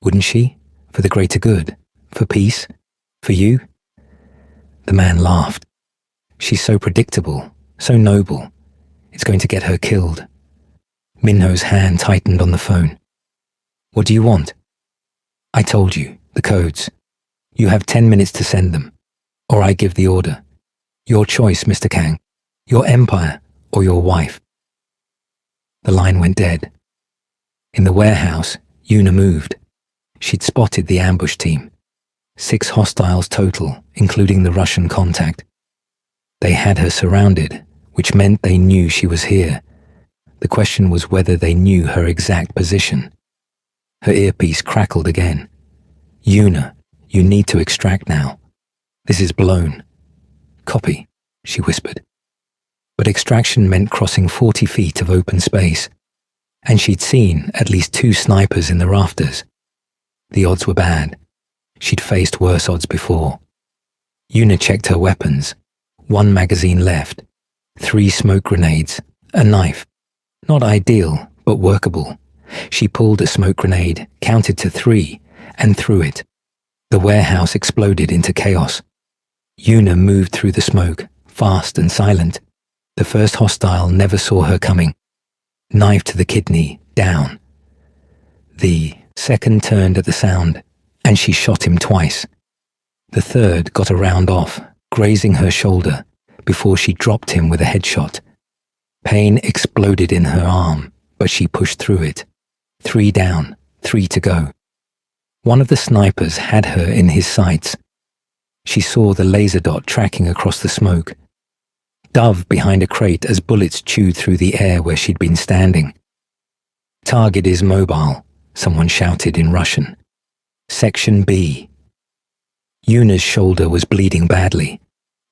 Wouldn't she? For the greater good? For peace? For you? The man laughed. She's so predictable, so noble. It's going to get her killed. Minho's hand tightened on the phone. What do you want? I told you, the codes. You have 10 minutes to send them, or I give the order. Your choice, Mr. Kang. Your empire or your wife. The line went dead. In the warehouse, Yuna moved. She'd spotted the ambush team. 6 hostiles total, including the Russian contact. They had her surrounded, which meant they knew she was here. The question was whether they knew her exact position. Her earpiece crackled again. Yuna, you need to extract now. This is blown. Copy, she whispered. But extraction meant crossing 40 feet of open space, and she'd seen at least 2 snipers in the rafters. The odds were bad. She'd faced worse odds before. Yuna checked her weapons. 1 magazine left, 3 smoke grenades, a knife. Not ideal, but workable. She pulled a smoke grenade, counted to 3, and threw it. The warehouse exploded into chaos. Yuna moved through the smoke, fast and silent. The first hostile never saw her coming. Knife to the kidney, down. The second turned at the sound, and she shot him twice. The third got a round off, grazing her shoulder, before she dropped him with a headshot. Pain exploded in her arm, but she pushed through it. 3 down, 3 to go. One of the snipers had her in his sights. She saw the laser dot tracking across the smoke. Dove behind a crate as bullets chewed through the air where she'd been standing. Target is mobile, someone shouted in Russian. Section B. Yuna's shoulder was bleeding badly.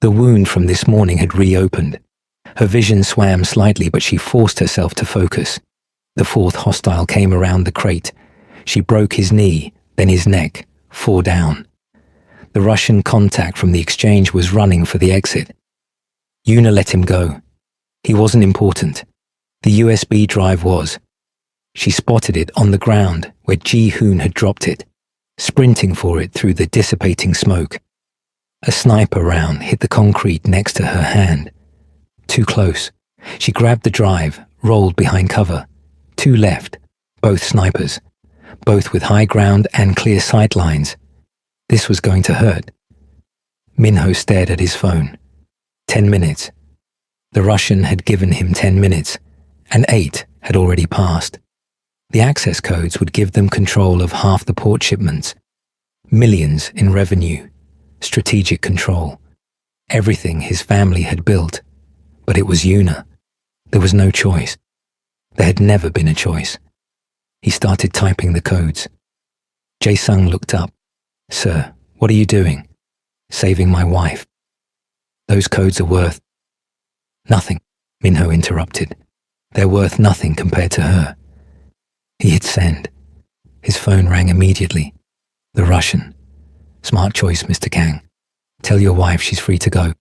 The wound from this morning had reopened. Her vision swam slightly, but she forced herself to focus. The 4th hostile came around the crate. She broke his knee, then his neck, 4 down. The Russian contact from the exchange was running for the exit. Yuna let him go. He wasn't important. The USB drive was. She spotted it on the ground where Ji-hoon had dropped it, sprinting for it through the dissipating smoke. A sniper round hit the concrete next to her hand. Too close. She grabbed the drive, rolled behind cover. 2 left, both snipers, both with high ground and clear sight lines. This was going to hurt. Minho stared at his phone. 10 minutes. The Russian had given him 10 minutes, and 8 had already passed. The access codes would give them control of half the port shipments. Millions in revenue. Strategic control. Everything his family had built. But it was Yuna. There was no choice. There had never been a choice. He started typing the codes. Jae-sung looked up. Sir, what are you doing? Saving my wife. Those codes are worth... Nothing, Minho interrupted. They're worth nothing compared to her. He hit send. His phone rang immediately. The Russian. Smart choice, Mr. Kang. Tell your wife she's free to go.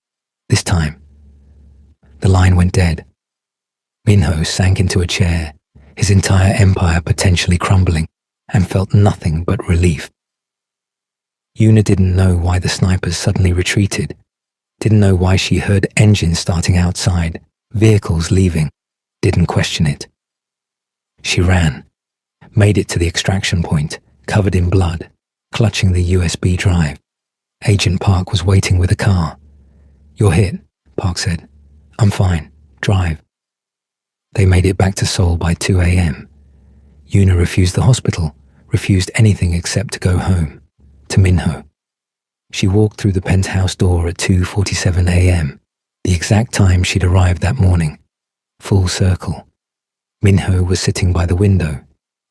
This time. The line went dead. Minho sank into a chair, his entire empire potentially crumbling, and felt nothing but relief. Una didn't know why the snipers suddenly retreated, didn't know why she heard engines starting outside, vehicles leaving, didn't question it. She ran, made it to the extraction point, covered in blood, clutching the USB drive. Agent Park was waiting with a car. "You're hit," Park said. "I'm fine. Drive." They made it back to Seoul by 2 a.m. Una refused the hospital, refused anything except to go home, to Minho. She walked through the penthouse door at 2:47 a.m., the exact time she'd arrived that morning. Full circle. Minho was sitting by the window.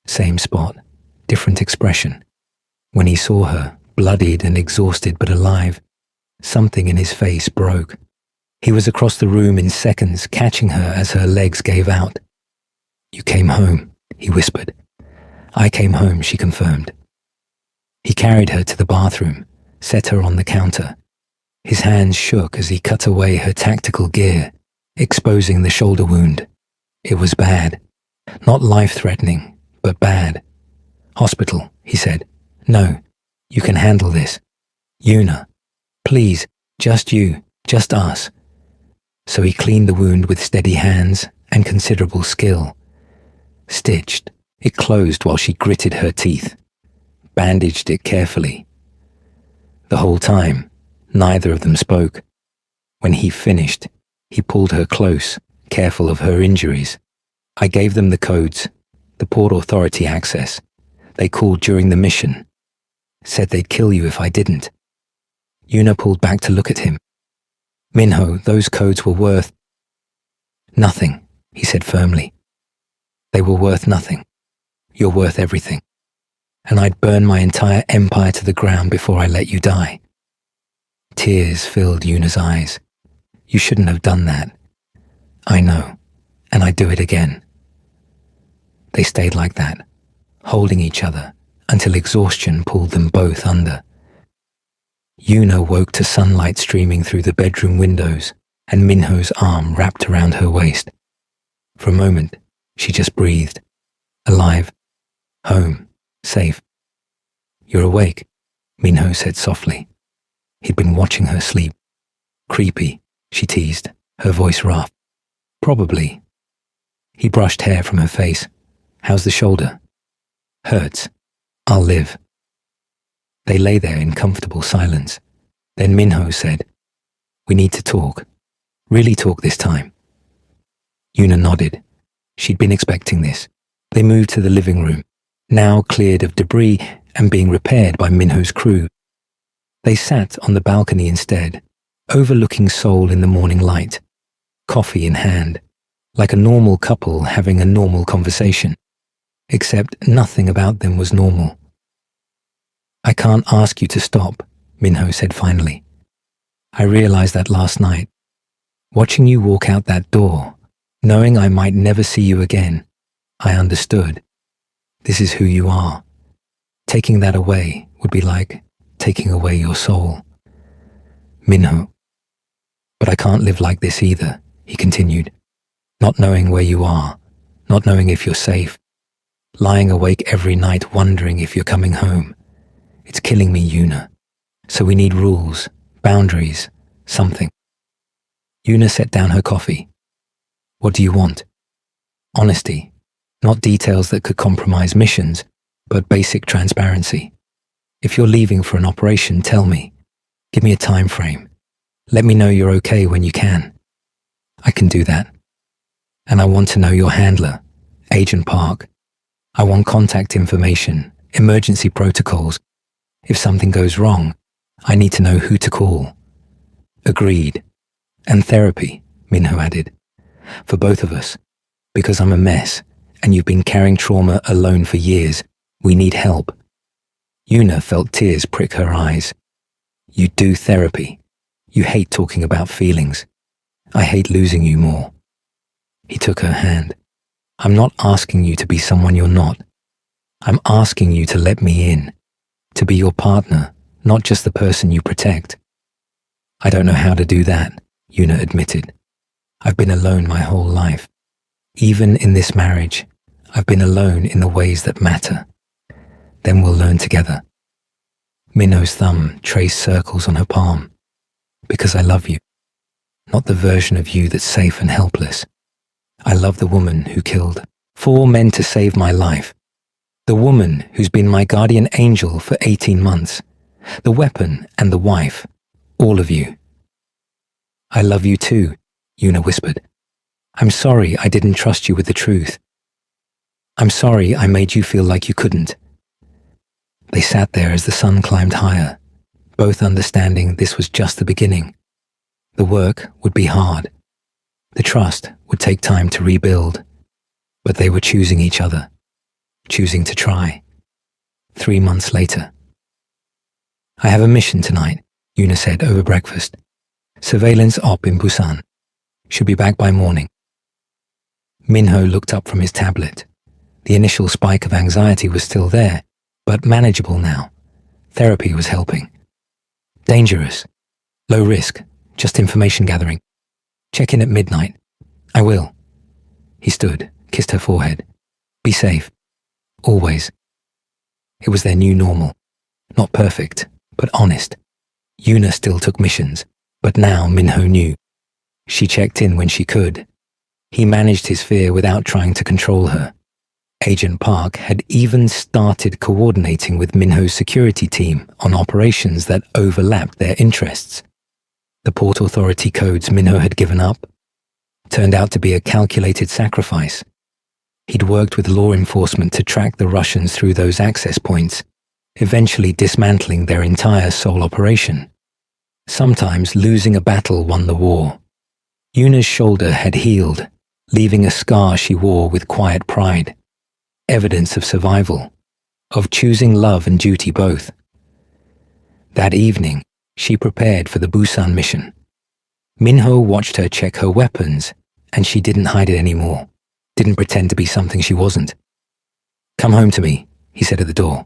Same spot, different expression. When he saw her, bloodied and exhausted but alive, something in his face broke. He was across the room in seconds, catching her as her legs gave out. "You came home," he whispered. "I came home," she confirmed. He carried her to the bathroom, set her on the counter. His hands shook as he cut away her tactical gear, exposing the shoulder wound. It was bad. Not life-threatening, but bad. "Hospital," he said. "No, you can handle this. Una, please, just you, just us." So he cleaned the wound with steady hands and considerable skill. Stitched, it closed while she gritted her teeth. Bandaged it carefully. The whole time, neither of them spoke. When he finished, he pulled her close, careful of her injuries. "I gave them the codes, the Port Authority access. They called during the mission. Said they'd kill you if I didn't." Una pulled back to look at him. "Minho, those codes were worth—" "Nothing," he said firmly. "They were worth nothing. You're worth everything. And I'd burn my entire empire to the ground before I let you die." Tears filled Una's eyes. "You shouldn't have done that." "I know, and I'd do it again." They stayed like that, holding each other until exhaustion pulled them both under. Una woke to sunlight streaming through the bedroom windows and Minho's arm wrapped around her waist. For a moment, she just breathed. Alive. Home. Safe. "You're awake," Minho said softly. He'd been watching her sleep. "Creepy," she teased, her voice rough. "Probably." He brushed hair from her face. "How's the shoulder?" "Hurts. I'll live." They lay there in comfortable silence. Then Minho said, "We need to talk. Really talk this time." Una nodded. She'd been expecting this. They moved to the living room, now cleared of debris and being repaired by Minho's crew. They sat on the balcony instead, overlooking Seoul in the morning light, coffee in hand, like a normal couple having a normal conversation. Except nothing about them was normal. "I can't ask you to stop," Minho said finally. "I realized that last night. Watching you walk out that door, knowing I might never see you again, I understood. This is who you are. Taking that away would be like taking away your soul." "Minho. But I can't live like this either," he continued. "Not knowing where you are, not knowing if you're safe, lying awake every night wondering if you're coming home. It's killing me, Una. So we need rules, boundaries, something." Una set down her coffee. "What do you want?" "Honesty. Not details that could compromise missions, but basic transparency. If you're leaving for an operation, tell me. Give me a time frame. Let me know you're okay when you can." "I can do that. And I want to know your handler, Agent Park. I want contact information, emergency protocols. If something goes wrong, I need to know who to call." "Agreed. And therapy," Minho added. "For both of us. Because I'm a mess, and you've been carrying trauma alone for years. We need help." Una felt tears prick her eyes. "You do therapy. You hate talking about feelings. I hate losing you more." He took her hand. "I'm not asking you to be someone you're not. I'm asking you to let me in. To be your partner, not just the person you protect." "I don't know how to do that," Una admitted. "I've been alone my whole life. Even in this marriage, I've been alone in the ways that matter. Then we'll learn together. Minho's thumb traced circles on her palm. Because I love you. Not the version of you that's safe and helpless. I love the woman who killed 4 men to save my life. The woman who's been my guardian angel for 18 months. The weapon and the wife. All of you. I love you too, Yuna whispered. I'm sorry I didn't trust you with the truth. I'm sorry I made you feel like you couldn't. They sat there as the sun climbed higher, both understanding this was just the beginning. The work would be hard. The trust would take time to rebuild. But they were choosing each other, choosing to try. 3 months later. I have a mission tonight, Yuna said over breakfast. Surveillance op in Busan. Should be back by morning. Minho looked up from his tablet. The initial spike of anxiety was still there, but manageable now. Therapy was helping. Dangerous. Low risk. Just information gathering. Check in at midnight. I will. He stood, kissed her forehead. Be safe. Always. It was their new normal. Not perfect, but honest. Yuna still took missions, but now Minho knew. She checked in when she could. He managed his fear without trying to control her. Agent Park had even started coordinating with Minho's security team on operations that overlapped their interests. The Port Authority codes Minho had given up turned out to be a calculated sacrifice. He'd worked with law enforcement to track the Russians through those access points, eventually dismantling their entire Seoul operation. Sometimes losing a battle won the war. Yuna's shoulder had healed, leaving a scar she wore with quiet pride. Evidence of survival, of choosing love and duty both. That evening, she prepared for the Busan mission. Minho watched her check her weapons, and she didn't hide it anymore, didn't pretend to be something she wasn't. Come home to me, he said at the door.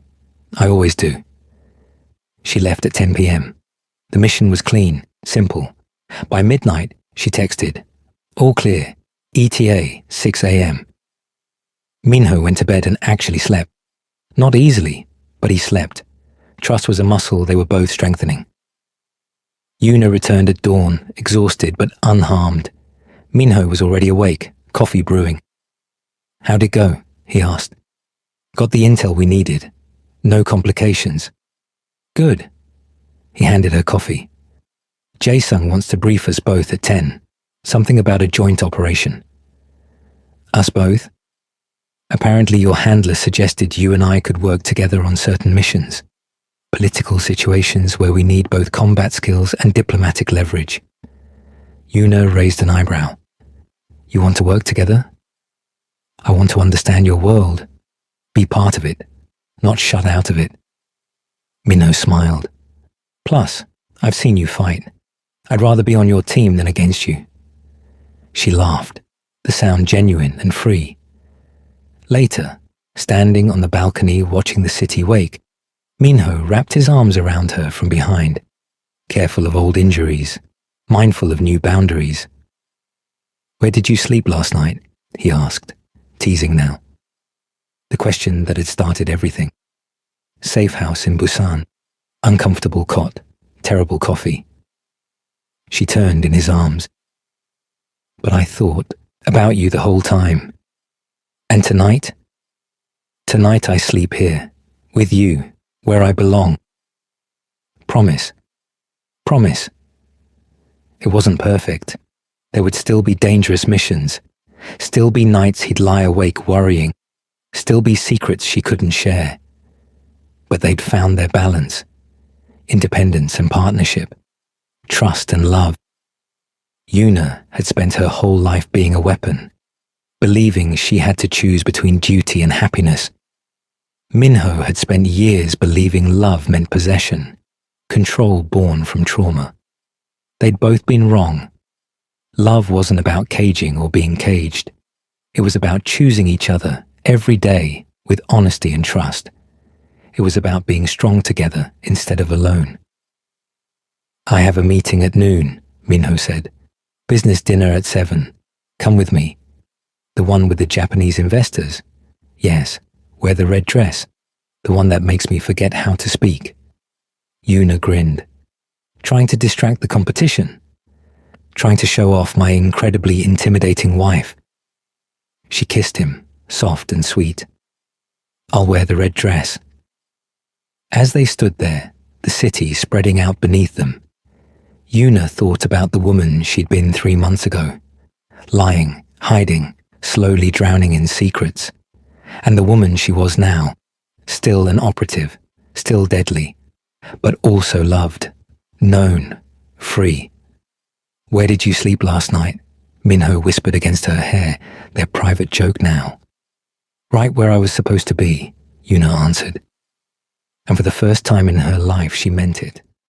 I always do. She left at 10 p.m. The mission was clean, simple. By midnight, she texted, all clear, ETA, 6 a.m. Minho went to bed and actually slept. Not easily, but he slept. Trust was a muscle they were both strengthening. Yuna returned at dawn, exhausted but unharmed. Minho was already awake, coffee brewing. How'd it go? He asked. Got the intel we needed. No complications. Good. He handed her coffee. Jae-sung wants to brief us both at 10. Something about a joint operation. Us both? Apparently your handler suggested you and I could work together on certain missions. Political situations where we need both combat skills and diplomatic leverage. Yuna raised an eyebrow. You want to work together? I want to understand your world. Be part of it, not shut out of it. Minho smiled. Plus, I've seen you fight. I'd rather be on your team than against you. She laughed, the sound genuine and free. Later, standing on the balcony watching the city wake, Minho wrapped his arms around her from behind, careful of old injuries, mindful of new boundaries. Where did you sleep last night? He asked, teasing now. The question that had started everything. Safe house in Busan, uncomfortable cot, terrible coffee. She turned in his arms. But I thought about you the whole time. And tonight? Tonight I sleep here, with you, where I belong. Promise. Promise. It wasn't perfect. There would still be dangerous missions, still be nights he'd lie awake worrying, still be secrets she couldn't share. But they'd found their balance, independence and partnership, trust and love. Yuna had spent her whole life being a weapon, believing she had to choose between duty and happiness. Minho had spent years believing love meant possession, control born from trauma. They'd both been wrong. Love wasn't about caging or being caged. It was about choosing each other every day with honesty and trust. It was about being strong together instead of alone. I have a meeting at noon, Minho said. Business dinner at 7. Come with me. The one with the Japanese investors. Yes, wear the red dress, the one that makes me forget how to speak. Yuna grinned, trying to distract the competition, trying to show off my incredibly intimidating wife. She kissed him, soft and sweet. I'll wear the red dress. As they stood there, the city spreading out beneath them, Yuna thought about the woman she'd been 3 months ago, lying, hiding, slowly drowning in secrets, and the woman she was now, still an operative, still deadly, but also loved, known, free. Where did you sleep last night? Minho whispered against her hair, their private joke now. Right where I was supposed to be, Yuna answered. And for the first time in her life, she meant it.